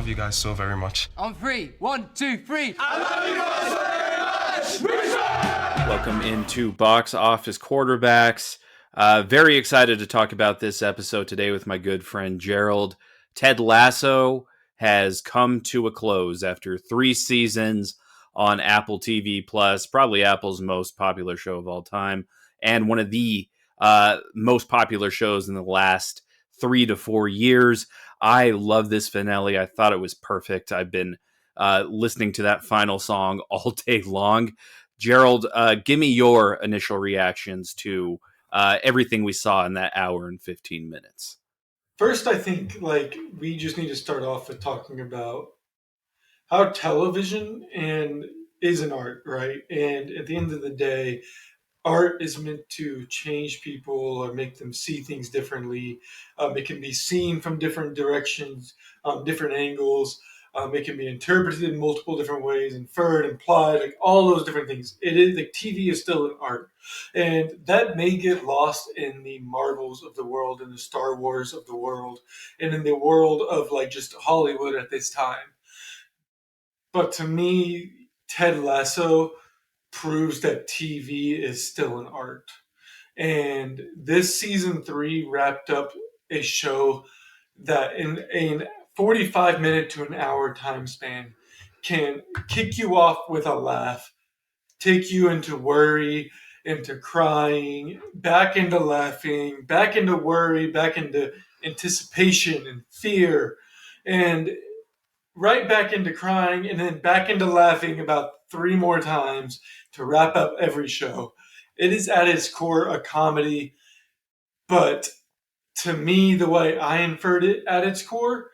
love you guys so very much. On three. 1, 2, 3. I love you guys very much. Welcome into Box Office Quarterbacks. Very excited to talk about this episode today with my good friend Gerald. Ted Lasso has come to a close after 3 seasons on Apple TV Plus, probably Apple's most popular show of all time, and one of the most popular shows in the last 3 to 4 years. I love this finale. I thought it was perfect. I've been listening to that final song all day long. Gerald, give me your initial reactions to everything we saw in that hour and 15 minutes. First, I think we just need to start off with talking about how television is an art, right? And at the end of the day, art is meant to change people or make them see things differently. It can be seen from different directions, different angles. It can be interpreted in multiple different ways, inferred, implied, like all those different things. It is like TV is still an art, and that may get lost in the Marvels of the world, and the Star Wars of the world, and in the world of just Hollywood at this time. But to me, Ted Lasso proves that TV is still an art. And this season 3 wrapped up a show that in a 45-minute to an hour time span can kick you off with a laugh, take you into worry, into crying, back into laughing, back into worry, back into anticipation and fear, and right back into crying, and then back into laughing about 3 more times to wrap up every show. It is at its core a comedy, but to me, the way I inferred it at its core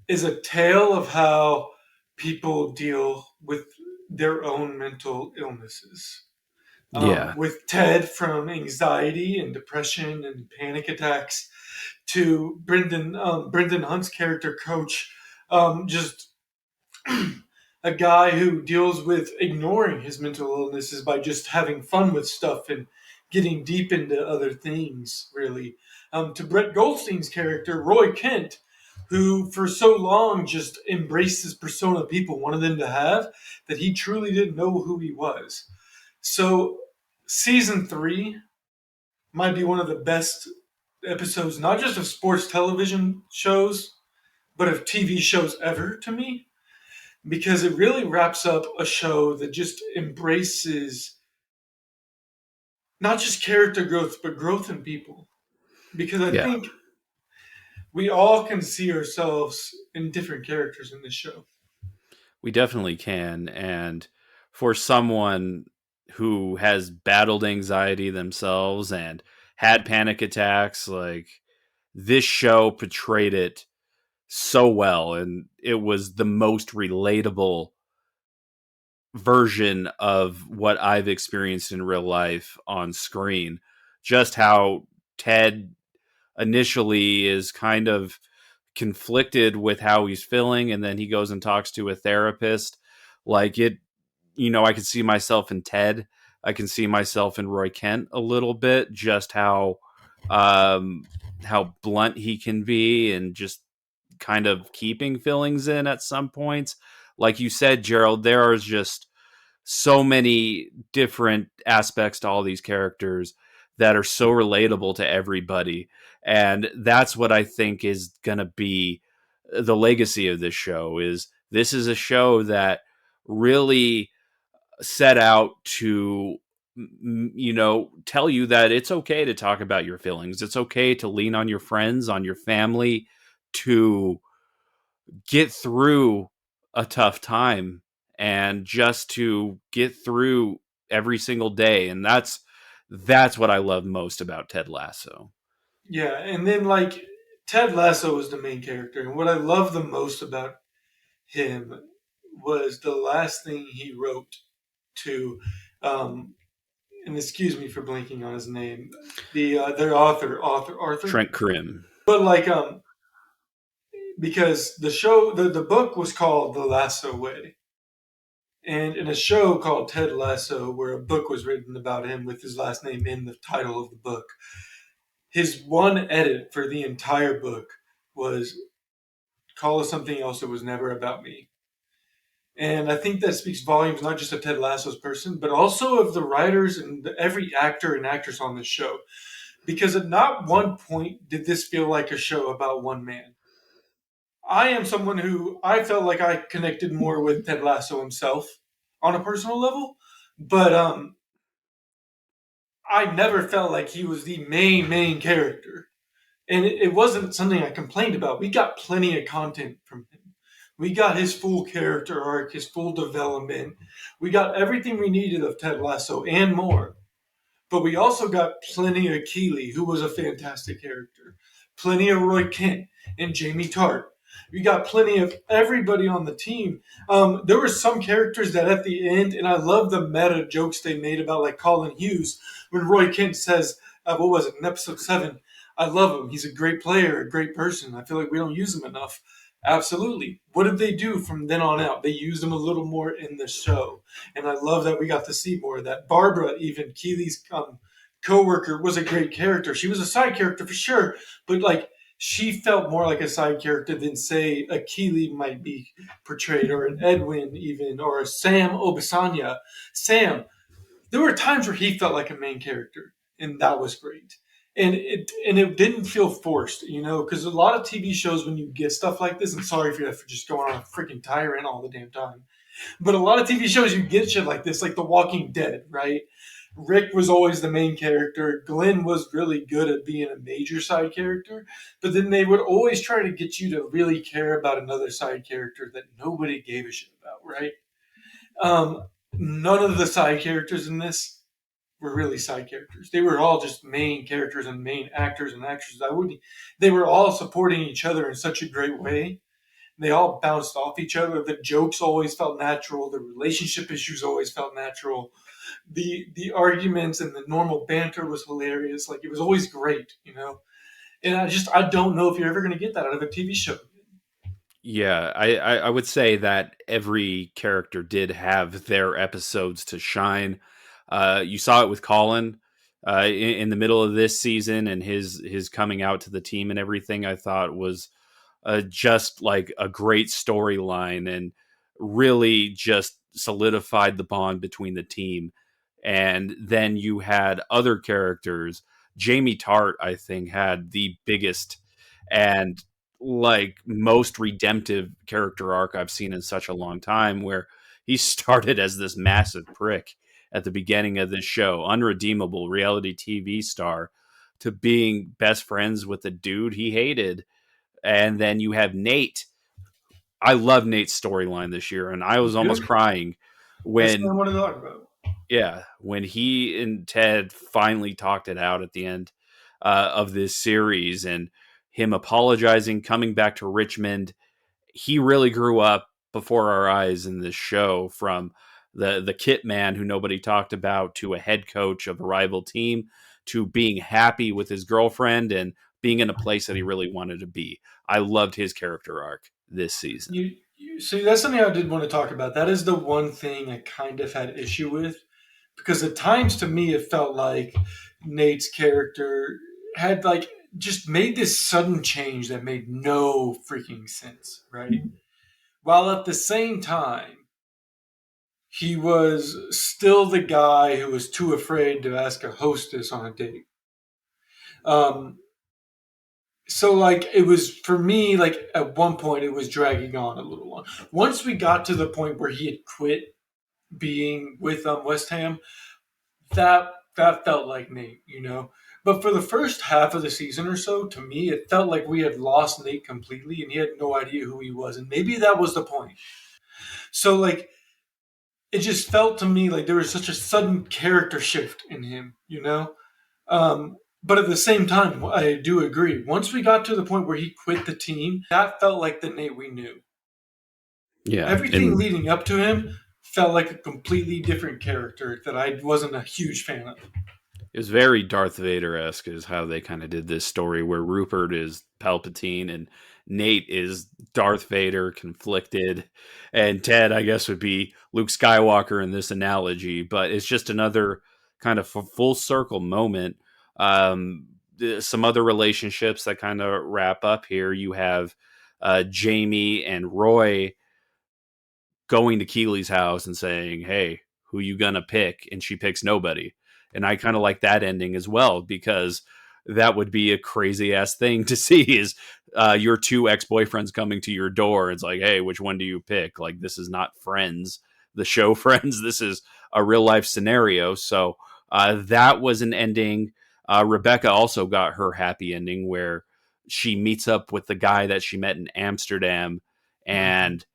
is a tale of how people deal with their own mental illnesses. Yeah. With Ted, from anxiety and depression and panic attacks, to Brendan Hunt's character, Coach, just a guy who deals with ignoring his mental illnesses by just having fun with stuff and getting deep into other things, really. To Brett Goldstein's character, Roy Kent, who for so long just embraced this persona people wanted them to have, that he truly didn't know who he was. So season 3 might be one of the best episodes, not just of sports television shows, but of TV shows ever to me, because it really wraps up a show that just embraces not just character growth, but growth in people. Because I think we all can see ourselves in different characters in this show. We definitely can. And for someone who has battled anxiety themselves and had panic attacks, this show portrayed it so well. And it was the most relatable version of what I've experienced in real life on screen. Just how Ted initially is kind of conflicted with how he's feeling, and then he goes and talks to a therapist. I can see myself in Ted. I can see myself in Roy Kent a little bit, just how blunt he can be and just kind of keeping feelings in at some points. Like you said, Gerald, there are just so many different aspects to all these characters that are so relatable to everybody. And that's what I think is going to be the legacy of this show. This is a show that really set out to, tell you that it's okay to talk about your feelings. It's okay to lean on your friends, on your family, to get through a tough time and just to get through every single day. And that's what I love most about Ted Lasso. Yeah, and then Ted Lasso is the main character, and what I love the most about him was the last thing he wrote to, and excuse me for blanking on his name, their author Arthur Trent Krim. But because the book was called The Lasso Way, and in a show called Ted Lasso, where a book was written about him with his last name in the title of the book, his one edit for the entire book was call it something else. It was never about me. And I think that speaks volumes not just of Ted Lasso's person, but also of the writers and every actor and actress on this show. Because at not one point did this feel like a show about one man. I am someone who I felt like I connected more with Ted Lasso himself on a personal level, but I never felt like he was the main character. And it wasn't something I complained about. We got plenty of content from him. We got his full character arc, his full development. We got everything we needed of Ted Lasso and more. But we also got plenty of Keeley, who was a fantastic character. Plenty of Roy Kent and Jamie Tart. We got plenty of everybody on the team. There were some characters that at the end, and I love the meta jokes they made about like Colin Hughes when Roy Kent says, "What was it in episode 7? I love him. He's a great player, a great person. I feel like we don't use him enough." Absolutely. What did they do from then on out? They used him a little more in the show, and I love that we got to see more of that. Barbara, even Keely's co-worker, was a great character. She was a side character for sure, but like she felt more like a side character than say a Keely might be portrayed, or an Edwin even, or a Sam Obisanya. Sam, there were times where he felt like a main character, and that was great. And it didn't feel forced, because a lot of TV shows when you get stuff like this, and sorry for just going on a freaking tyrant all the damn time, but a lot of TV shows you get shit like this, like The Walking Dead, right? Rick was always the main character. Glenn was really good at being a major side character, but then they would always try to get you to really care about another side character that nobody gave a shit about, right? None of the side characters in this were really side characters. They were all just main characters and main actors and actresses. They were all supporting each other in such a great way. They all bounced off each other. The jokes always felt natural. The relationship issues always felt natural. The arguments and the normal banter was hilarious. Like it was always great. And I don't know if you're ever going to get that out of a TV show. Yeah, I would say that every character did have their episodes to shine. You saw it with Colin in the middle of this season, and his coming out to the team and everything. I thought was just like a great storyline, and really just solidified the bond between the team. And then you had other characters. Jamie Tart, I think, had the biggest and like most redemptive character arc I've seen in such a long time, where he started as this massive prick at the beginning of this show, unredeemable reality TV star, to being best friends with the dude he hated. And then you have Nate. I love Nate's storyline this year, and I was almost crying That's what I when, wanted to talk about. yeah, when he and Ted finally talked it out at the end of this series, and him apologizing, coming back to Richmond. He really grew up before our eyes in this show, from the kit man who nobody talked about, to a head coach of a rival team, to being happy with his girlfriend and being in a place that he really wanted to be. I loved his character arc this season. You see, that's something I did want to talk about. That is the one thing I kind of had issue with, because at times to me it felt like Nate's character had like just made this sudden change that made no freaking sense, right? While at the same time he was still the guy who was too afraid to ask a hostess on a date. Um, so like it was for me, like at one point it was dragging on a little long. Once we got to the point where he had quit being with West Ham, that felt like Nate. But for the first half of the season or so, to me, it felt like we had lost Nate completely, and he had no idea who he was, and maybe that was the point. So like, it just felt to me like there was such a sudden character shift in him. But at the same time, I do agree. Once we got to the point where he quit the team, that felt like the Nate we knew. Yeah. Everything leading up to him felt like a completely different character that I wasn't a huge fan of. It was very Darth Vader-esque is how they kind of did this story, where Rupert is Palpatine and Nate is Darth Vader, conflicted, and Ted, I guess, would be Luke Skywalker in this analogy. But it's just another kind of full circle moment. Some other relationships that kind of wrap up here. You have Jamie and Roy going to Keely's house and saying, "Hey, who you gonna pick?" And she picks nobody. And I kind of like that ending as well, because that would be a crazy ass thing to see, is your two ex-boyfriends coming to your door. It's like, hey, which one do you pick? Like, this is not Friends, the show Friends. This is a real life scenario. So that was an ending. Rebecca also got her happy ending, where she meets up with the guy that she met in Amsterdam, and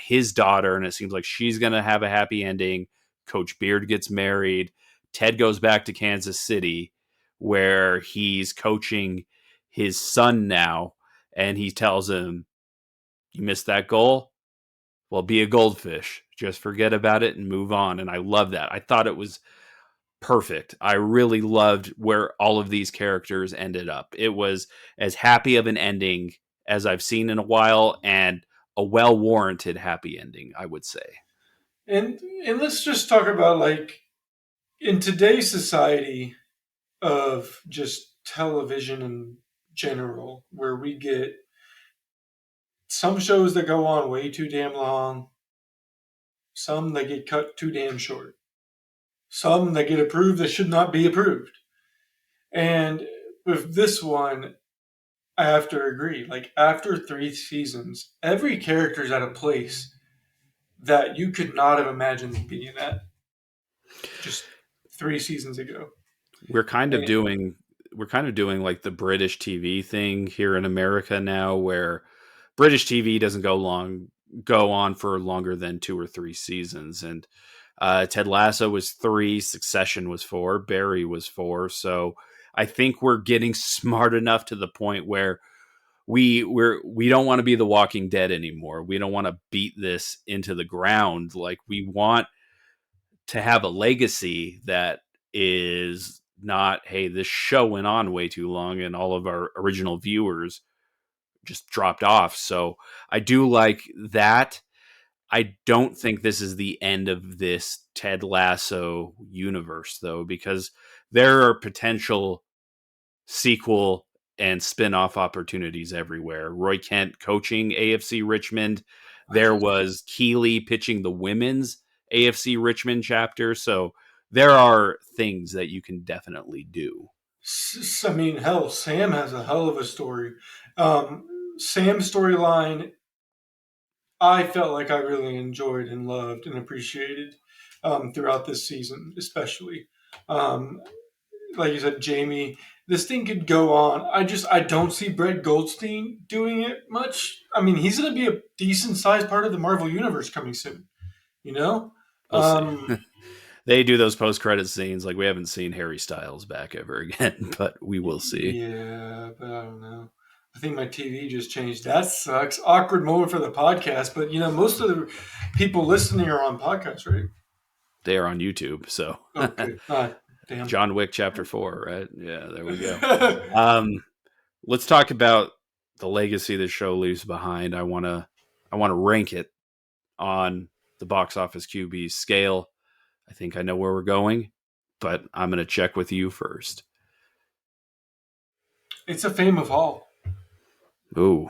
his daughter, and it seems like she's going to have a happy ending. Coach Beard gets married. Ted goes back to Kansas City, where he's coaching his son now, and he tells him, "You missed that goal? Well, be a goldfish. Just forget about it and move on." And I love that. I thought it was perfect. I really loved where all of these characters ended up. It was as happy of an ending as I've seen in a while, and a well-warranted happy ending, I would say. And let's just talk about, like, in today's society of just television in general, where we get some shows that go on way too damn long, some that get cut too damn short, some that get approved that should not be approved. And with this one, I have to agree. Like, after 3 seasons, every character's at a place that you could not have imagined them being at just 3 seasons ago. We're kind of And doing like the British TV thing here in America now, where British TV doesn't go on for longer than 2 or 3 seasons. And Ted Lasso was 3, Succession was 4, Barry was 4. So I think we're getting smart enough to the point where we don't want to be the Walking Dead anymore. We don't want to beat this into the ground. Like, we want to have a legacy that is not, hey, this show went on way too long and all of our original viewers just dropped off. So I do like that. I don't think this is the end of this Ted Lasso universe, though, because there are potential sequel and spin-off opportunities everywhere. Roy Kent coaching AFC Richmond. There was Keeley pitching the women's AFC Richmond chapter. So there are things that you can definitely do. I mean, hell, Sam has a hell of a story. Sam's storyline, I felt like I really enjoyed and loved and appreciated throughout this season, especially. Um, like you said, Jamie, this thing could go on. I don't see Brett Goldstein doing it much. I mean, he's going to be a decent sized part of the Marvel universe coming soon. You know, We'll see. um, They do those post-credit scenes. Like, we haven't seen Harry Styles back ever again, but we will see. yeah, but I don't know. I think my TV just changed. That sucks. Awkward moment for the podcast, but most of the people listening are on podcasts, right? They are on YouTube. So Okay. Damn. John Wick Chapter 4, right? Yeah, there we go. Let's talk about the legacy the show leaves behind. I want to rank it on the box office QB scale. I think I know where we're going, but I'm going to check with you first. It's a Fame of Hall. Ooh,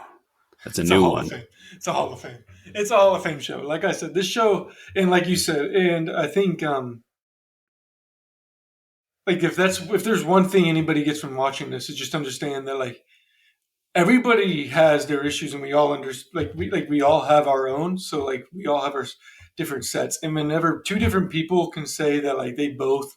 that's a It's new Hall one. of Fame. It's a Hall of Fame. It's a Hall of Fame show. Like I said, this show, and like you said, and I think, like, if there's one thing anybody gets from watching this, is just understand that, like, everybody has their issues, and we all we all have our own. So, like, we all have our different sets, and whenever two different people can say that, like, they both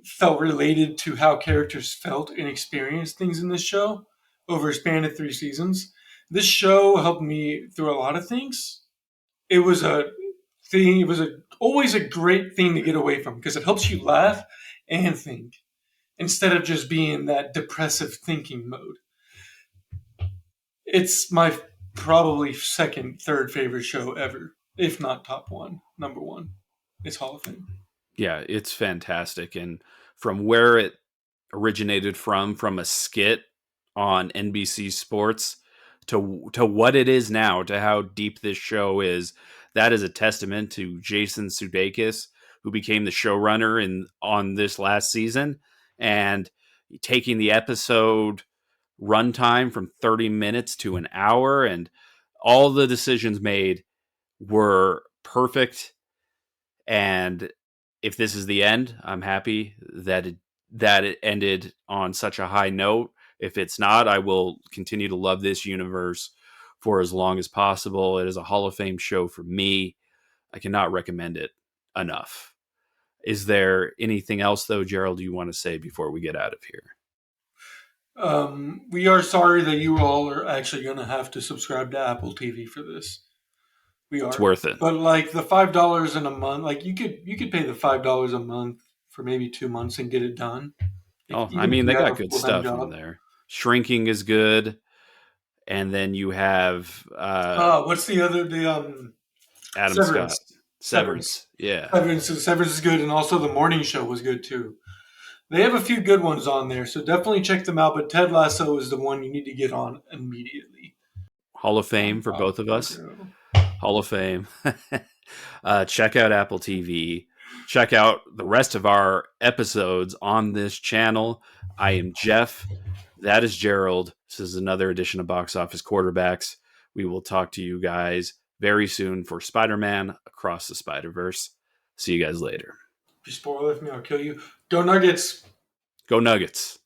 felt related to how characters felt and experienced things in this show over a span of 3 seasons. This show helped me through a lot of things. It was a thing. It was always a great thing to get away from, because it helps you laugh and think instead of just being that depressive thinking mode. It's my probably second, third favorite show ever, if not top one, number one. It's Hall of Fame. Yeah, it's fantastic. And from where it originated from a skit on NBC Sports to what it is now, to how deep this show is, that is a testament to Jason Sudeikis, who became the showrunner on this last season, and taking the episode runtime from 30 minutes to an hour, and all the decisions made were perfect. And if this is the end, I'm happy that it ended on such a high note. If it's not, I will continue to love this universe for as long as possible. It is a Hall of Fame show for me. I cannot recommend it enough. Is there anything else, though, Gerald, you want to say before we get out of here? We are sorry that you all are actually going to have to subscribe to Apple TV for this. We are. It's worth it. But like the $5 in a month, like you could pay the $5 a month for maybe 2 months and get it done. Oh, Even I mean, if they you have got a good full-time stuff on job. there. Shrinking is good. And then you have What's the other Adam Severance. Scott. Severance. Yeah. Severance is good, and also the morning show was good too. They have a few good ones on there, so definitely check them out. But Ted Lasso is the one you need to get on immediately. Hall of Fame for both of us. Hall of Fame. Check out Apple TV. Check out the rest of our episodes on this channel. I am Jeff. That is Gerald. This is another edition of Box Office Quarterbacks. We will talk to you guys very soon for Spider-Man Across the Spider-Verse. See you guys later. If you spoil it for me, I'll kill you. Go Nuggets! Go Nuggets.